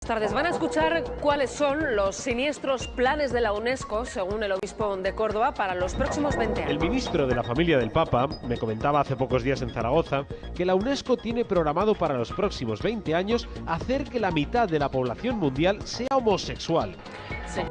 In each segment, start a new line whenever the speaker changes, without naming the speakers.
Buenas tardes. Van a escuchar cuáles son los siniestros planes de la UNESCO, según el obispo de Córdoba, para los próximos 20 años.
El ministro de la familia del Papa me comentaba hace pocos días en Zaragoza que la UNESCO tiene programado para los próximos 20 años hacer que la mitad de la población mundial sea homosexual.
Sí.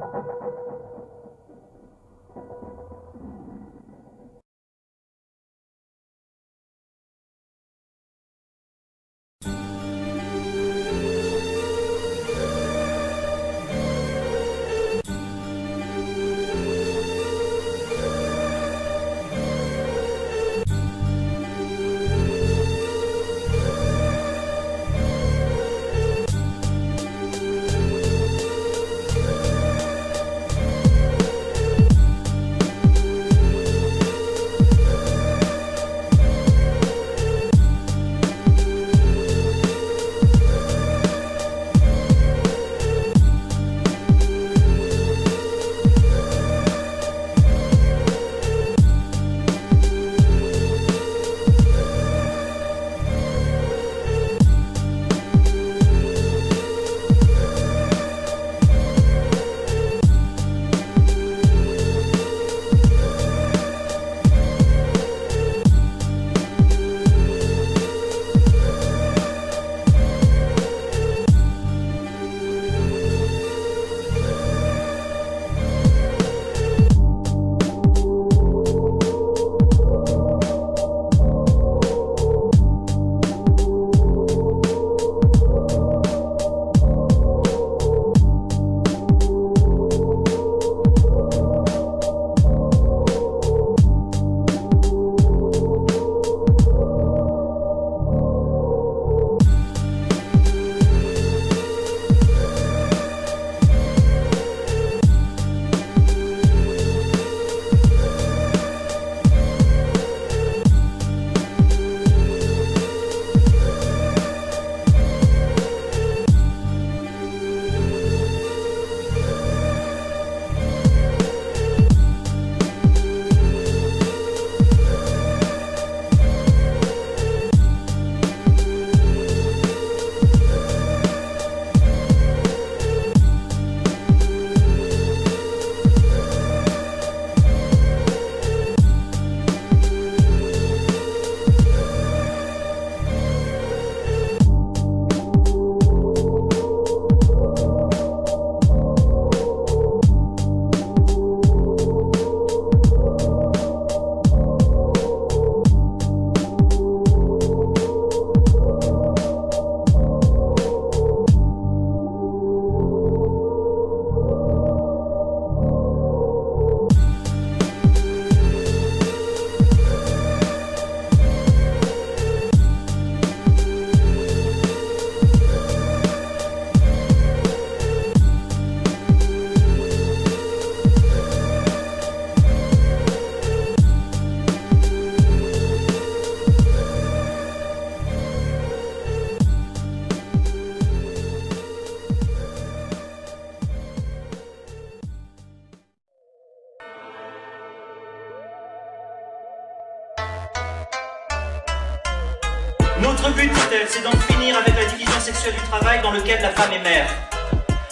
Notre but, dit-elle, c'est d'en finir avec la division sexuelle du travail dans lequel la femme est mère.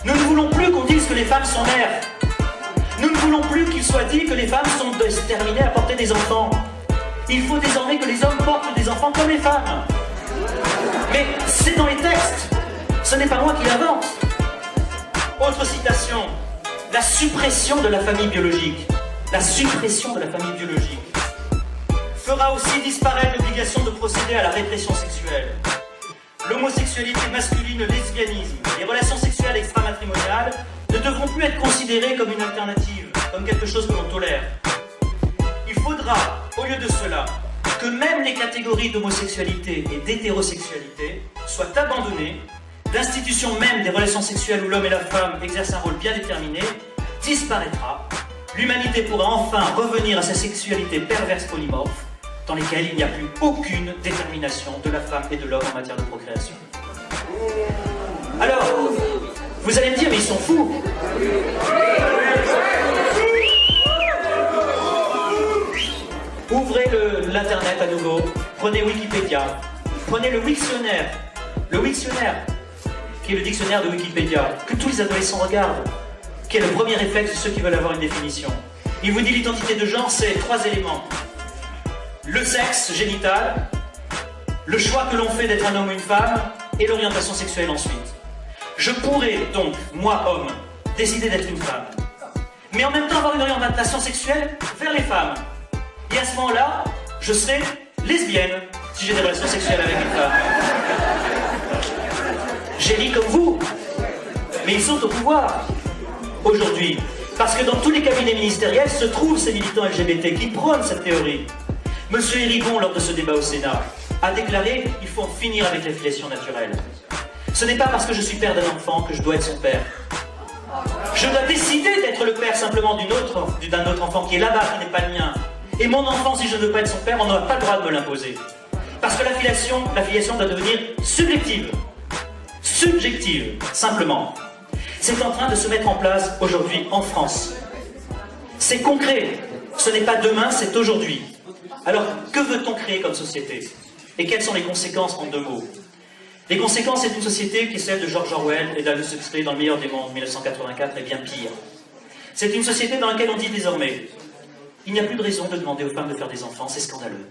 Nous ne voulons plus qu'on dise que les femmes sont mères. Nous ne voulons plus qu'il soit dit que les femmes sont déterminées à porter des enfants. Il faut désormais que les hommes portent des enfants comme les femmes. Mais c'est dans les textes. Ce n'est pas moi qui l'invente. Autre citation. La suppression de la famille biologique. La suppression de la famille biologique fera aussi disparaître l'obligation de procéder à la répression sexuelle. L'homosexualité masculine, le lesbianisme, les relations sexuelles extramatrimoniales ne devront plus être considérées comme une alternative, comme quelque chose que l'on tolère. Il faudra, au lieu de cela, que même les catégories d'homosexualité et d'hétérosexualité soient abandonnées, l'institution même des relations sexuelles où l'homme et la femme exercent un rôle bien déterminé disparaîtra. L'humanité pourra enfin revenir à sa sexualité perverse polymorphe, dans lesquelles il n'y a plus aucune détermination de la femme et de l'homme en matière de procréation. Alors, vous allez me dire, mais ils sont fous. Ouvrez l'internet à nouveau, prenez Wikipédia, prenez le Wiktionnaire. Le Wiktionnaire, qui est le dictionnaire de Wikipédia, que tous les adolescents regardent, qui est le premier réflexe de ceux qui veulent avoir une définition. Il vous dit l'identité de genre, c'est 3 éléments. Le sexe génital, le choix que l'on fait d'être un homme ou une femme, et l'orientation sexuelle ensuite. Je pourrais donc, moi homme, décider d'être une femme, mais en même temps avoir une orientation sexuelle vers les femmes. Et à ce moment-là, je serai lesbienne, si j'ai des relations sexuelles avec une femme. J'ai dit comme vous, mais ils sont au pouvoir aujourd'hui. Parce que dans tous les cabinets ministériels se trouvent ces militants LGBT qui prônent cette théorie. Monsieur Hérigon, lors de ce débat au Sénat, a déclaré qu'il faut en finir avec la filiation naturelle. Ce n'est pas parce que je suis père d'un enfant que je dois être son père. Je dois décider d'être le père simplement d'un autre enfant qui est là-bas, qui n'est pas le mien. Et mon enfant, si je ne veux pas être son père, on n'aura pas le droit de me l'imposer. Parce que la filiation doit devenir subjective. Subjective, simplement. C'est en train de se mettre en place aujourd'hui en France. C'est concret. Ce n'est pas demain, c'est aujourd'hui. Alors, que veut-on créer comme société? Et quelles sont les conséquences en 2 mots? Les conséquences, c'est une société qui est celle de George Orwell et d'Aldous Huxley dans Le meilleur des mondes, 1984, et bien pire. C'est une société dans laquelle on dit désormais il n'y a plus de raison de demander aux femmes de faire des enfants, c'est scandaleux.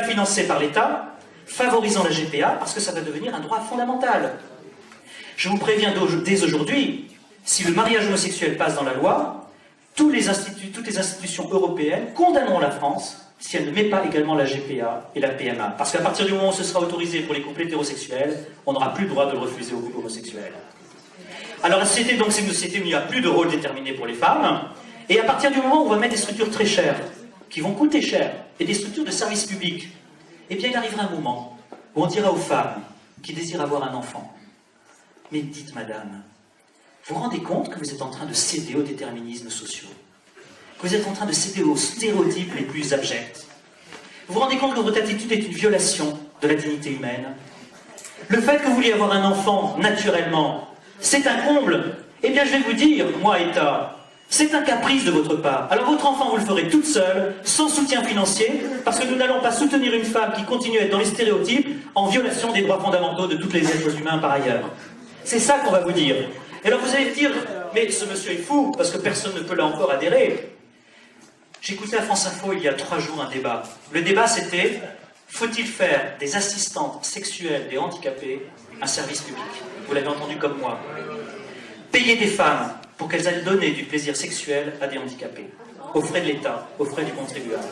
Financé par l'État, favorisant la GPA, parce que ça va devenir un droit fondamental. Je vous préviens dès aujourd'hui, si le mariage homosexuel passe dans la loi, toutes les institutions européennes condamneront la France si elle ne met pas également la GPA et la PMA. Parce qu'à partir du moment où ce sera autorisé pour les couples hétérosexuels, on n'aura plus le droit de le refuser aux couples homosexuels. Alors la société, donc, c'est une société où il n'y a plus de rôle déterminé pour les femmes, et à partir du moment où on va mettre des structures très chères, qui vont coûter cher, et des structures de service public, eh bien il arrivera un moment où on dira aux femmes qui désirent avoir un enfant, mais dites madame, vous vous rendez compte que vous êtes en train de céder aux déterminismes sociaux? Que vous êtes en train de céder aux stéréotypes les plus abjects? Vous vous rendez compte que votre attitude est une violation de la dignité humaine? Le fait que vous vouliez avoir un enfant naturellement, c'est un comble. Eh bien je vais vous dire, moi État, c'est un caprice de votre part. Alors votre enfant, vous le ferez toute seule, sans soutien financier, parce que nous n'allons pas soutenir une femme qui continue à être dans les stéréotypes, en violation des droits fondamentaux de tous les êtres humains par ailleurs. C'est ça qu'on va vous dire. Et alors vous allez me dire, mais ce monsieur est fou, parce que personne ne peut là encore adhérer. J'écoutais à France Info il y a 3 jours un débat. Le débat c'était, faut-il faire des assistantes sexuelles des handicapés un service public? Vous l'avez entendu comme moi. Payer des femmes pour qu'elles aillent donner du plaisir sexuel à des handicapés, aux frais de l'État, aux frais du contribuable.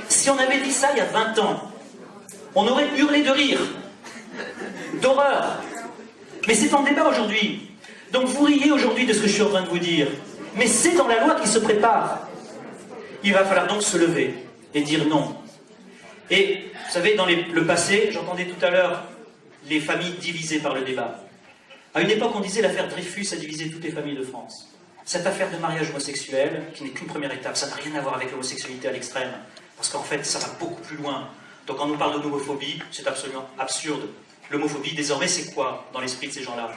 Si on avait dit ça il y a 20 ans, on aurait hurlé de rire, d'horreur. Mais c'est en débat aujourd'hui. Donc vous riez aujourd'hui de ce que je suis en train de vous dire. Mais c'est dans la loi qui se prépare. Il va falloir donc se lever et dire non. Et vous savez, dans le passé, j'entendais tout à l'heure les familles divisées par le débat. À une époque, on disait l'affaire Dreyfus a divisé toutes les familles de France. Cette affaire de mariage homosexuel, qui n'est qu'une première étape, ça n'a rien à voir avec l'homosexualité à l'extrême, parce qu'en fait, ça va beaucoup plus loin. Donc quand on nous parle d'homophobie, c'est absolument absurde. L'homophobie, désormais, c'est quoi dans l'esprit de ces gens-là?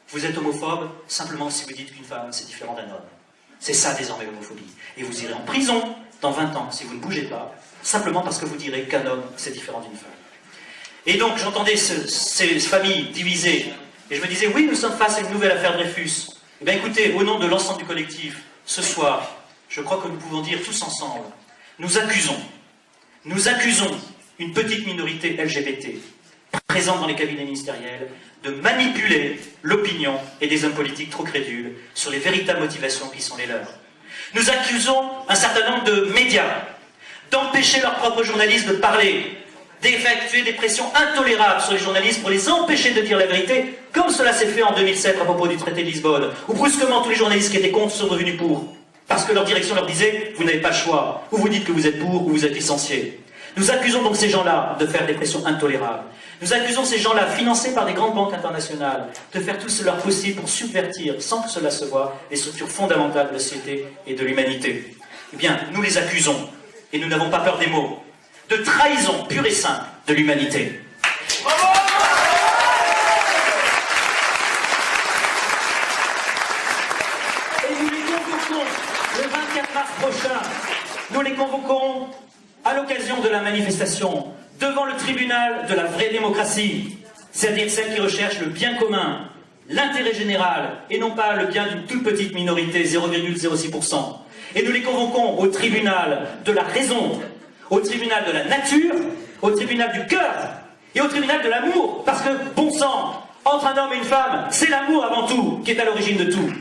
Vous êtes homophobe simplement si vous dites qu'une femme, c'est différent d'un homme. C'est ça, désormais, l'homophobie. Et vous irez en prison dans 20 ans, si vous ne bougez pas, simplement parce que vous direz qu'un homme, c'est différent d'une femme. Et donc, j'entendais ces familles divisées, et je me disais, oui, nous sommes face à une nouvelle affaire Dreyfus. Eh bien, écoutez, au nom de l'ensemble du collectif, ce soir, je crois que nous pouvons dire tous ensemble, nous accusons une petite minorité LGBT, présente dans les cabinets ministériels, de manipuler l'opinion et des hommes politiques trop crédules sur les véritables motivations qui sont les leurs. Nous accusons un certain nombre de médias d'empêcher leurs propres journalistes de parler, d'effectuer des pressions intolérables sur les journalistes pour les empêcher de dire la vérité, comme cela s'est fait en 2007 à propos du traité de Lisbonne, où brusquement tous les journalistes qui étaient contre sont devenus pour, parce que leur direction leur disait « vous n'avez pas le choix, ou vous dites que vous êtes pour, ou vous êtes licencié ». Nous accusons donc ces gens-là de faire des pressions intolérables. Nous accusons ces gens-là, financés par des grandes banques internationales, de faire tout ce leur possible pour subvertir, sans que cela se voie, les structures fondamentales de la société et de l'humanité. Eh bien, nous les accusons, et nous n'avons pas peur des mots, de trahison pure et simple de l'humanité. Et nous les convoquons le 24 mars prochain, nous les convoquons à l'occasion de la manifestation devant le tribunal de la vraie démocratie. c'est-à-dire celles qui recherchent le bien commun, l'intérêt général, et non pas le bien d'une toute petite minorité, 0,06%. Et nous les convoquons au tribunal de la raison, au tribunal de la nature, au tribunal du cœur et au tribunal de l'amour. Parce que, bon sang, entre un homme et une femme, c'est l'amour avant tout qui est à l'origine de tout.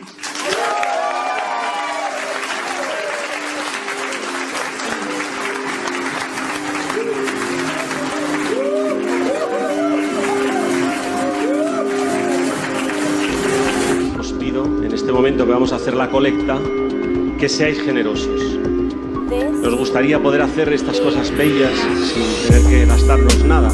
Os pido en este momento que vamos a hacer la colecta que seáis generosos. Nos gustaría poder hacer estas cosas bellas sin tener que gastarnos nada.